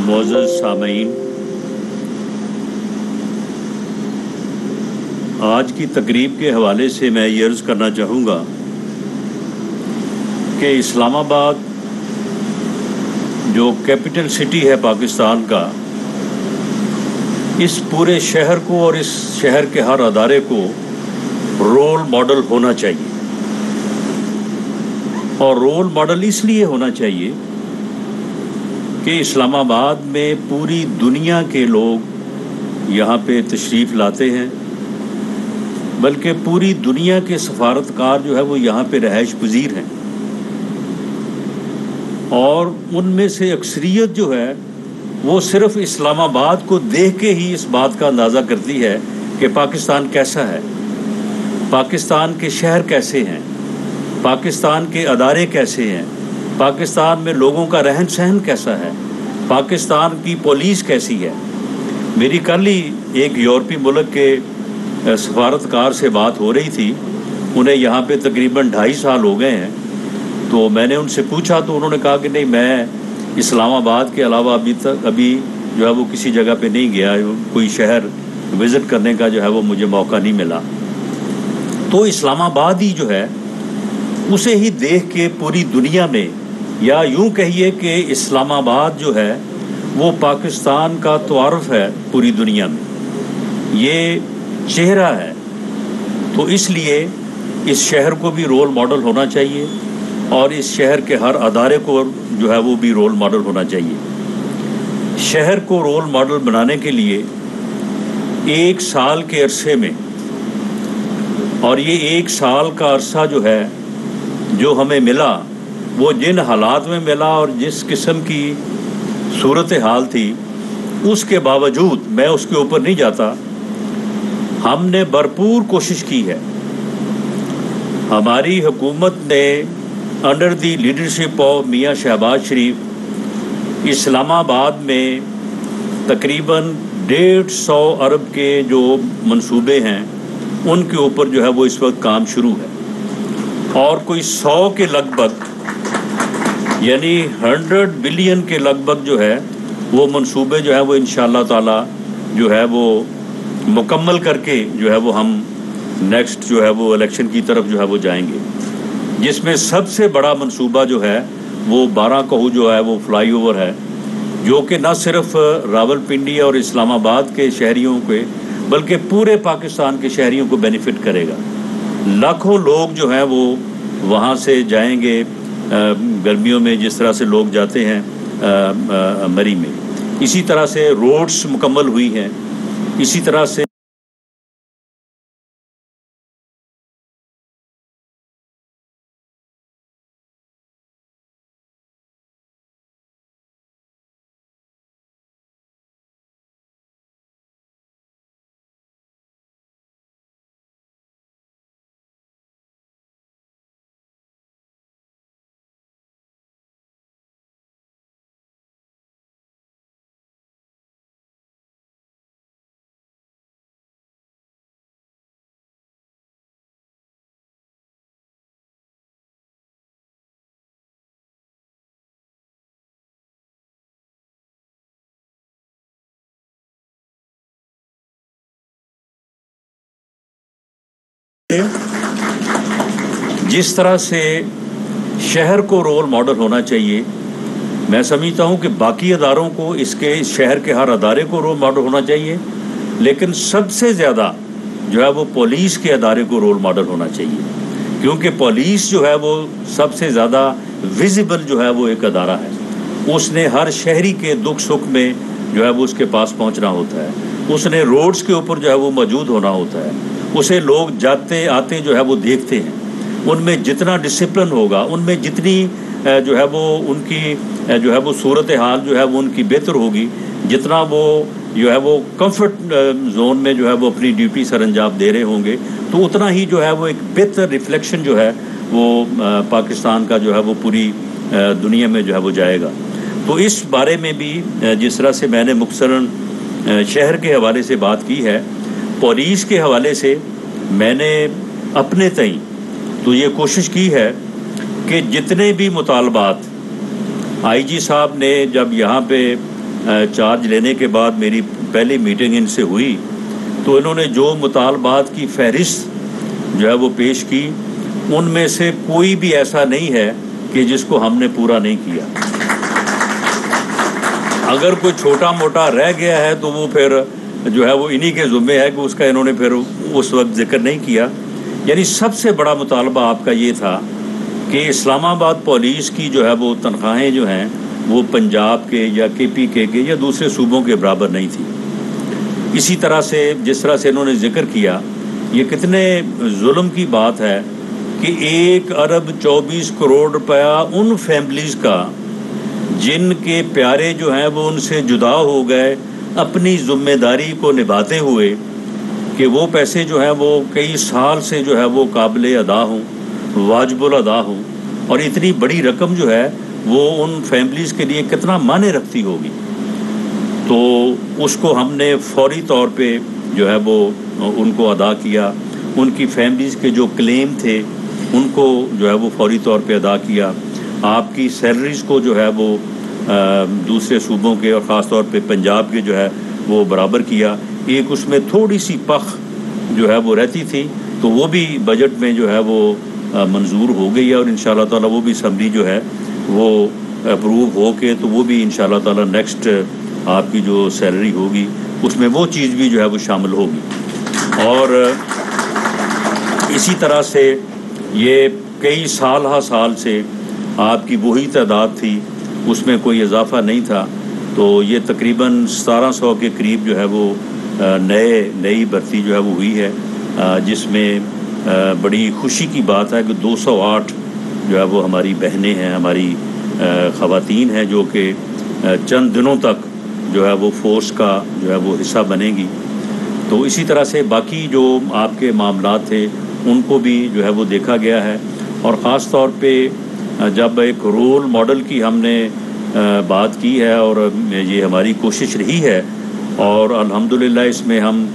معزز سامعین، آج کی تقریب کے حوالے سے میں یہ عرض کرنا چاہوں گا کہ اسلام آباد جو کیپٹل سٹی ہے پاکستان کا، اس پورے شہر کو اور اس شہر کے ہر ادارے کو رول ماڈل ہونا چاہیے، اور رول ماڈل اس لیے ہونا چاہیے کہ اسلام آباد میں پوری دنیا کے لوگ یہاں پہ تشریف لاتے ہیں، بلکہ پوری دنیا کے سفارتکار جو ہے وہ یہاں پہ رہائش پذیر ہیں، اور ان میں سے اکثریت جو ہے وہ صرف اسلام آباد کو دیکھ کے ہی اس بات کا اندازہ کرتی ہے کہ پاکستان کیسا ہے، پاکستان کے شہر کیسے ہیں، پاکستان کے ادارے کیسے ہیں، پاکستان میں لوگوں کا رہن سہن کیسا ہے، پاکستان کی پولیس کیسی ہے۔ میری کل ہی ایک یورپی ملک کے سفارتکار سے بات ہو رہی تھی، انہیں یہاں پہ تقریباً 2.5 سال ہو گئے ہیں، تو میں نے ان سے پوچھا تو انہوں نے کہا کہ نہیں، میں اسلام آباد کے علاوہ ابھی جو ہے وہ کسی جگہ پہ نہیں گیا، کوئی شہر وزٹ کرنے کا جو ہے وہ مجھے موقع نہیں ملا۔ تو اسلام آباد ہی جو ہے اسے ہی دیکھ کے پوری دنیا میں، یا یوں کہیے کہ اسلام آباد جو ہے وہ پاکستان کا تعارف ہے پوری دنیا میں، یہ چہرہ ہے، تو اس لیے اس شہر کو بھی رول ماڈل ہونا چاہیے، اور اس شہر کے ہر ادارے کو جو ہے وہ بھی رول ماڈل ہونا چاہیے۔ شہر کو رول ماڈل بنانے کے لیے 1 سال کے عرصے میں، اور یہ 1 سال کا عرصہ جو ہے جو ہمیں ملا، وہ جن حالات میں ملا اور جس قسم کی صورتحال تھی، اس کے باوجود میں اس کے اوپر نہیں جاتا، ہم نے بھرپور کوشش کی ہے۔ ہماری حکومت نے انڈر دی لیڈرشپ آف میاں شہباز شریف اسلام آباد میں تقریباً 150 ارب کے جو منصوبے ہیں ان کے اوپر جو ہے وہ اس وقت کام شروع ہے، اور کوئی 100 کے لگ بھگ، یعنی 100 بلین کے لگ بھگ جو ہے وہ منصوبے جو ہے وہ انشاءاللہ تعالی جو ہے وہ مکمل کر کے جو ہے وہ ہم نیکسٹ جو ہے وہ الیکشن کی طرف جو ہے وہ جائیں گے، جس میں سب سے بڑا منصوبہ جو ہے وہ 12 کہو جو ہے وہ فلائی اوور ہے، جو کہ نہ صرف راولپنڈی اور اسلام آباد کے شہریوں کے بلکہ پورے پاکستان کے شہریوں کو بینیفٹ کرے گا۔ لاکھوں لوگ جو ہیں وہ وہاں سے جائیں گے، گرمیوں میں جس طرح سے لوگ جاتے ہیں مری میں، اسی طرح سے روڈز مکمل ہوئی ہیں، اسی طرح سے جس طرح سے شہر کو رول ماڈل ہونا چاہیے، میں سمجھتا ہوں کہ باقی اداروں کو اس شہر کے ہر ادارے کو رول ماڈل ہونا چاہیے، لیکن سب سے زیادہ جو ہے وہ پولیس کے ادارے کو رول ماڈل ہونا چاہیے، کیونکہ پولیس جو ہے وہ سب سے زیادہ ویزیبل جو ہے وہ ایک ادارہ ہے، اس نے ہر شہری کے دکھ سکھ میں جو ہے وہ اس کے پاس پہنچنا ہوتا ہے، اس نے روڈز کے اوپر جو ہے وہ موجود ہونا ہوتا ہے، اسے لوگ جاتے آتے جو ہے وہ دیکھتے ہیں، ان میں جتنا ڈسپلن ہوگا، ان میں جتنی جو ہے وہ ان کی جو ہے وہ صورتحال جو ہے وہ ان کی بہتر ہوگی، جتنا وہ جو ہے وہ کمفرٹ زون میں جو ہے وہ اپنی ڈیوٹی سر انجام دے رہے ہوں گے، تو اتنا ہی جو ہے وہ ایک بہتر ریفلیکشن جو ہے وہ پاکستان کا جو ہے وہ پوری دنیا میں جو ہے وہ جائے گا۔ تو اس بارے میں بھی جس طرح سے میں نے مختصراً شہر کے حوالے سے بات کی ہے، پولیس کے حوالے سے میں نے اپنے تئیں تو یہ کوشش کی ہے کہ جتنے بھی مطالبات آئی جی صاحب نے جب یہاں پہ چارج لینے کے بعد میری پہلی میٹنگ ان سے ہوئی تو انہوں نے جو مطالبات کی فہرست جو ہے وہ پیش کی، ان میں سے کوئی بھی ایسا نہیں ہے کہ جس کو ہم نے پورا نہیں کیا۔ اگر کوئی چھوٹا موٹا رہ گیا ہے تو وہ پھر جو ہے وہ انہی کے ذمے ہے کہ اس کا انہوں نے پھر اس وقت ذکر نہیں کیا۔ یعنی سب سے بڑا مطالبہ آپ کا یہ تھا کہ اسلام آباد پولیس کی جو ہے وہ تنخواہیں جو ہیں وہ پنجاب کے یا کے پی کے یا دوسرے صوبوں کے برابر نہیں تھی۔ اسی طرح سے جس طرح سے انہوں نے ذکر کیا، یہ کتنے ظلم کی بات ہے کہ 1 ارب 24 کروڑ روپیہ ان فیملیز کا جن کے پیارے جو ہیں وہ ان سے جدا ہو گئے اپنی ذمہ داری کو نبھاتے ہوئے، کہ وہ پیسے جو ہیں وہ کئی سال سے جو ہے وہ قابل ادا ہوں، واجب الادا ہوں، اور اتنی بڑی رقم جو ہے وہ ان فیملیز کے لیے کتنا معنی رکھتی ہوگی۔ تو اس کو ہم نے فوری طور پہ جو ہے وہ ان کو ادا کیا، ان کی فیملیز کے جو کلیم تھے ان کو جو ہے وہ فوری طور پہ ادا کیا، آپ کی سیلریز کو جو ہے وہ دوسرے صوبوں کے اور خاص طور پہ پنجاب کے جو ہے وہ برابر کیا۔ ایک اس میں تھوڑی سی پخ جو ہے وہ رہتی تھی تو وہ بھی بجٹ میں جو ہے وہ منظور ہو گئی ہے، اور انشاءاللہ تعالیٰ وہ بھی اسمبلی جو ہے وہ اپروو ہو کے تو وہ بھی انشاءاللہ تعالیٰ نیکسٹ آپ کی جو سیلری ہوگی اس میں وہ چیز بھی جو ہے وہ شامل ہوگی۔ اور اسی طرح سے یہ کئی سال سے آپ کی وہی تعداد تھی، اس میں کوئی اضافہ نہیں تھا، تو یہ تقریباً 1700 کے قریب جو ہے وہ نئی بھرتی جو ہے وہ ہوئی ہے، جس میں بڑی خوشی کی بات ہے کہ 208 جو ہے وہ ہماری بہنیں ہیں، ہماری خواتین ہیں، جو کہ چند دنوں تک جو ہے وہ فورس کا جو ہے وہ حصہ بنے گی۔ تو اسی طرح سے باقی جو آپ کے معاملات تھے ان کو بھی جو ہے وہ دیکھا گیا ہے، اور خاص طور پہ جب ایک رول ماڈل کی ہم نے بات کی ہے، اور یہ ہماری کوشش رہی ہے، اور الحمدللہ اس میں ہم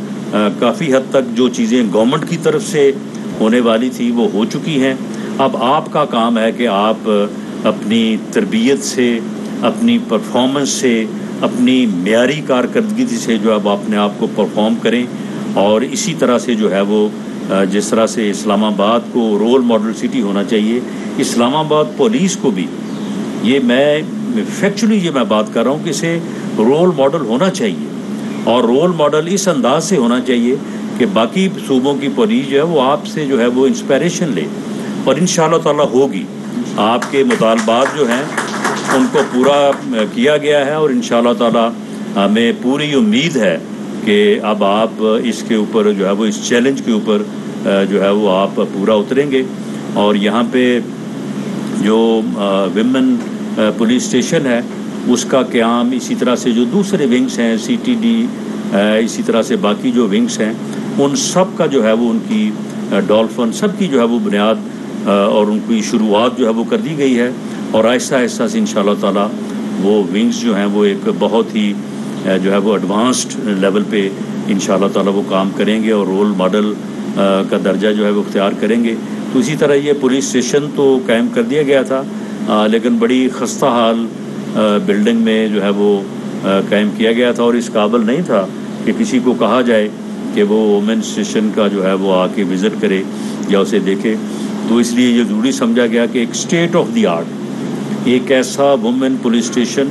کافی حد تک جو چیزیں گورنمنٹ کی طرف سے ہونے والی تھی وہ ہو چکی ہیں۔ اب آپ کا کام ہے کہ آپ اپنی تربیت سے، اپنی پرفارمنس سے، اپنی معیاری کارکردگی سے جو اب اپنے آپ کو پرفارم کریں، اور اسی طرح سے جو ہے وہ جس طرح سے اسلام آباد کو رول ماڈل سٹی ہونا چاہیے، اسلام آباد پولیس کو بھی یہ میں فیکچولی یہ میں بات کر رہا ہوں کہ اسے رول ماڈل ہونا چاہیے، اور رول ماڈل اس انداز سے ہونا چاہیے کہ باقی صوبوں کی پولیس جو ہے وہ آپ سے جو ہے وہ انسپائریشن لے، اور انشاءاللہ تعالیٰ ہوگی۔ آپ کے مطالبات جو ہیں ان کو پورا کیا گیا ہے، اور انشاءاللہ تعالیٰ ہمیں پوری امید ہے کہ اب آپ اس کے اوپر جو ہے وہ اس چیلنج کے اوپر جو ہے وہ آپ پورا اتریں گے۔ اور یہاں پہ جو ویمن پولیس اسٹیشن ہے اس کا قیام، اسی طرح سے جو دوسرے ونگز ہیں سی ٹی ڈی، اسی طرح سے باقی جو ونگز ہیں ان سب کا جو ہے وہ ان کی ڈولفن سب کی جو ہے وہ بنیاد اور ان کی شروعات جو ہے وہ کر دی گئی ہے، اور آہستہ آہستہ سے انشاءاللہ تعالیٰ وہ ونگز جو ہیں وہ ایک بہت ہی جو ہے وہ ایڈوانسڈ لیول پہ انشاءاللہ تعالیٰ وہ کام کریں گے، اور رول ماڈل کا درجہ جو ہے وہ اختیار کریں گے۔ تو اسی طرح یہ پولیس اسٹیشن تو قائم کر دیا گیا تھا، لیکن بڑی خستہ حال بلڈنگ میں جو ہے وہ قائم کیا گیا تھا، اور اس قابل نہیں تھا کہ کسی کو کہا جائے کہ وہ وومن اسٹیشن کا جو ہے وہ آ کے وزٹ کرے یا اسے دیکھے۔ تو اس لیے یہ ضروری سمجھا گیا کہ ایک اسٹیٹ آف دی آرٹ، ایک ایسا وومن پولیس اسٹیشن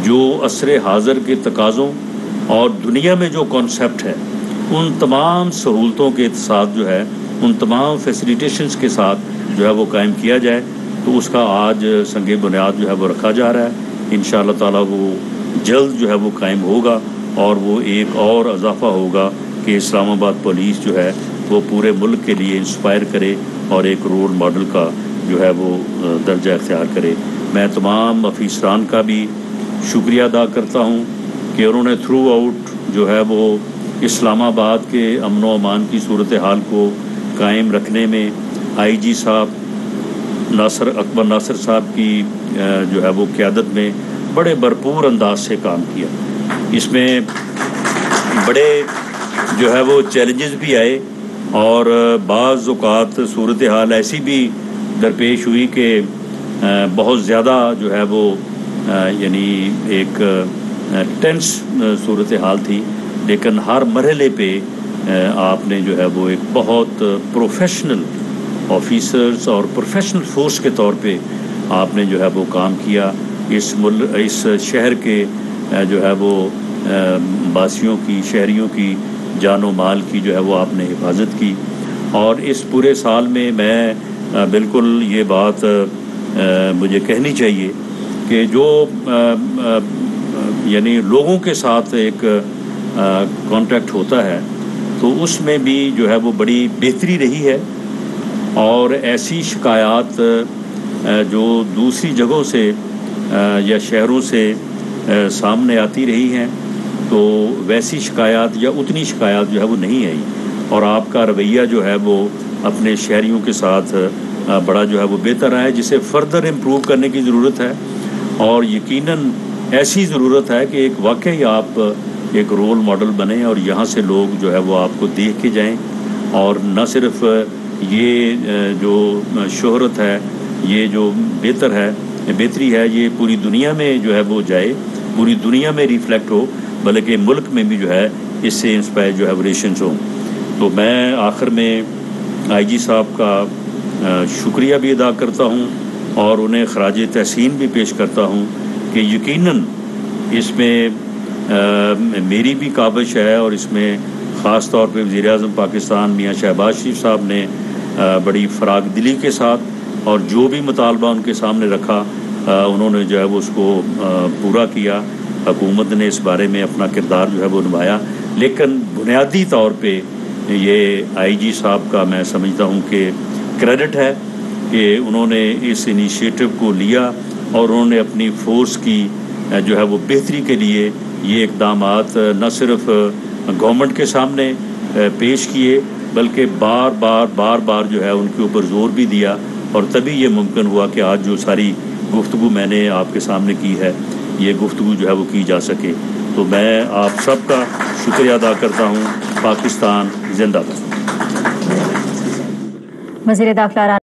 جو عصر حاضر کے تقاضوں اور دنیا میں جو کانسیپٹ ہے ان تمام سہولتوں کے ساتھ جو ہے، ان تمام فیسیلیٹیشنز کے ساتھ جو ہے وہ قائم کیا جائے۔ تو اس کا آج سنگ بنیاد جو ہے وہ رکھا جا رہا ہے، انشاءاللہ تعالیٰ وہ جلد جو ہے وہ قائم ہوگا، اور وہ ایک اور اضافہ ہوگا کہ اسلام آباد پولیس جو ہے وہ پورے ملک کے لیے انسپائر کرے اور ایک رول ماڈل کا جو ہے وہ درجہ اختیار کرے۔ میں تمام افیسران کا بھی شکریہ ادا کرتا ہوں کہ انہوں نے تھرو آؤٹ جو ہے وہ اسلام آباد کے امن و امان کی صورتحال کو قائم رکھنے میں آئی جی صاحب اکبر ناصر صاحب کی جو ہے وہ قیادت میں بڑے بھرپور انداز سے کام کیا۔ اس میں بڑے جو ہے وہ چیلنجز بھی آئے، اور بعض اوقات صورتحال ایسی بھی درپیش ہوئی کہ بہت زیادہ جو ہے وہ یعنی ایک ٹینس صورتحال تھی، لیکن ہر مرحلے پہ آپ نے جو ہے وہ ایک بہت پروفیشنل آفیسرز اور پروفیشنل فورس کے طور پہ آپ نے جو ہے وہ کام کیا. اس شہر کے جو ہے وہ باسیوں کی، شہریوں کی جان و مال کی جو ہے وہ آپ نے حفاظت کی. اور اس پورے سال میں بالکل یہ بات مجھے کہنی چاہیے کہ جو یعنی لوگوں کے ساتھ ایک کانٹیکٹ ہوتا ہے تو اس میں بھی جو ہے وہ بڑی بہتری رہی ہے. اور ایسی شکایات جو دوسری جگہوں سے یا شہروں سے سامنے آتی رہی ہیں تو ویسی شکایات یا اتنی شکایات جو ہے وہ نہیں آئی. اور آپ کا رویہ جو ہے وہ اپنے شہریوں کے ساتھ بڑا جو ہے وہ بہتر ہے، جسے فردر امپروو کرنے کی ضرورت ہے. اور یقیناً ایسی ضرورت ہے کہ ایک واقعی آپ ایک رول ماڈل بنیں اور یہاں سے لوگ جو ہے وہ آپ کو دیکھ کے جائیں. اور نہ صرف یہ جو شہرت ہے، یہ جو بہتری ہے، یہ پوری دنیا میں جو ہے وہ جائے، پوری دنیا میں ریفلیکٹ ہو، بلکہ ملک میں بھی جو ہے اس سے انسپائر جو ہے وہ ریلیشنز ہوں. تو میں آخر میں آئی جی صاحب کا شکریہ بھی ادا کرتا ہوں اور انہیں خراج تحسین بھی پیش کرتا ہوں کہ یقیناً اس میں میری بھی کاوش ہے، اور اس میں خاص طور پہ وزیر اعظم پاکستان میاں شہباز شریف صاحب نے بڑی فراغ دلی کے ساتھ اور جو بھی مطالبہ ان کے سامنے رکھا انہوں نے جو ہے وہ اس کو پورا کیا. حکومت نے اس بارے میں اپنا کردار جو ہے وہ نبھایا. لیکن بنیادی طور پہ یہ آئی جی صاحب کا میں سمجھتا ہوں کہ کریڈٹ ہے کہ انہوں نے اس انیشیٹو کو لیا اور انہوں نے اپنی فورس کی جو ہے وہ بہتری کے لیے یہ اقدامات نہ صرف گورنمنٹ کے سامنے پیش کیے بلکہ بار بار جو ہے ان کے اوپر زور بھی دیا. اور تبھی یہ ممکن ہوا کہ آج جو ساری گفتگو میں نے آپ کے سامنے کی ہے یہ گفتگو جو ہے وہ کی جا سکے. تو میں آپ سب کا شکریہ ادا کرتا ہوں. پاکستان زندہ باد. وزیر داخلہ